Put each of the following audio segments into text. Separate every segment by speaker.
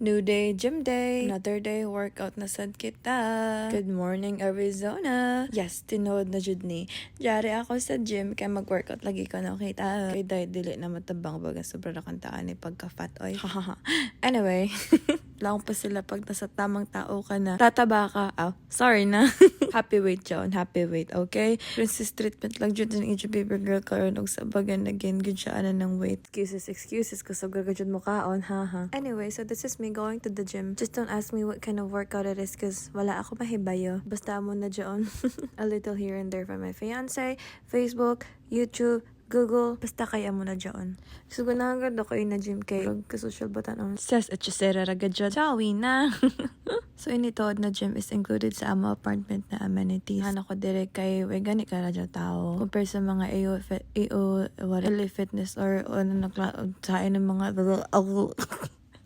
Speaker 1: New day, gym day. Another day, workout na sad kita. Good morning, Arizona. Yes, tinood na jud ni. Jari ako sa gym, kaya mag-workout lagi ko na kita. Kaya dahil dili na matabang baga, sobra na kantaan ni pagka-fat oy. Anyway, lang pa sila pag nasa tamang tao ka na. Tataba ka. Oh, sorry na. Happy weight, John. Happy weight, okay? Princess treatment lang jud ng age baby girl karon og sa bagan again good siya ana ng weight. Excuses ko so gagajud mo kaon, haha. Anyway, so this is me going to the gym. Just don't ask me what kind of workout it is cause wala ako mahibayo. Basta mo na dyan. A little here and there from my fiance, Facebook, YouTube, Google, basta kaya mo na dyan. So, gunahan ako na gym kay ka-social batan on. Sas at chusera raga dyan. Sawi na. So, initood na gym is included sa amo apartment na amenities. Hana ko dire kay way gani ka radyo tao. Compare sa mga LA Fitness or ano sain ng mga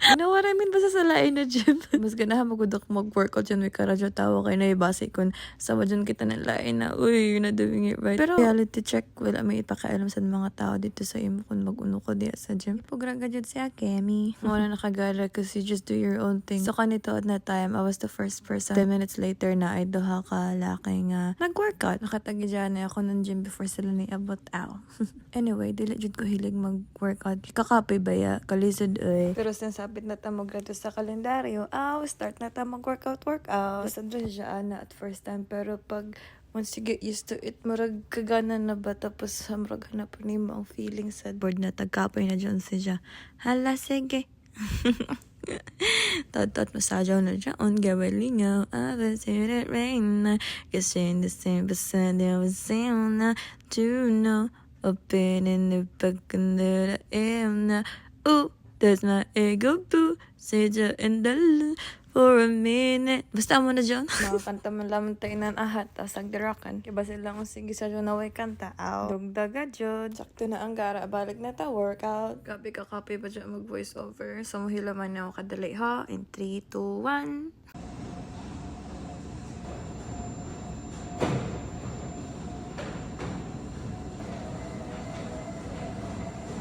Speaker 1: you know what I mean? Basta sa lain na gym. Mas ganahan magudok mag-workout dyan. May karadyo tawa kayo na ibase kung sama dyan kita ng lain na, uy, you're not doing it right. Pero reality check, wala may ipakailam sa mga tao dito sa imo kung mag-uno ko diya sa gym. Ipograga dyan siya, Kemi. Wala nakagala kasi you just do your own thing. So kanito at na time, I was the first person. 10 minutes later na ay duha ka laki nga nag-workout. Nakatagi dyan na ako ng gym before sila ni abot out. Anyway, dili jud ko hilig mag-workout. Kakapay ba ya? Kalisod ay. Pero sinasabit na ta mag-grato sa kalendaryo, start na ta mag-workout. Basta dyan siya ana at first time. Pero pag once you get used to it, marag kagana na ba? Tapos marag hanap ni mo ang feeling sa board na tagkapay na dyan siya. Hala, sige. Tatat masajaw na dyan. Gawalingaw. I was here at rain na. Kasi in the same percent, there was same na. To know. Open in the back under the air na. Ooh. There's my ego boo. Say ya in the for a minute. Basta mo na dyan. Makakanta man lamang tayo ng ahat. Tapos nagdirakan. Kiba sila kung sige sa dyan na way kanta. Dugdaga dyan. Sakto na ang gara. Balik na ta workout. Gabi ka copy ba dyan mag voice over. So muhilaman na ako kadali ha. In 3, 2, 1.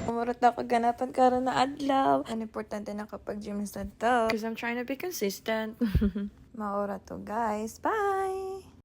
Speaker 1: Umarot na ako ganapan karon na adlaw. Ang importante na kapag gym sa to. Because I'm trying to be consistent. Maura to guys. Bye!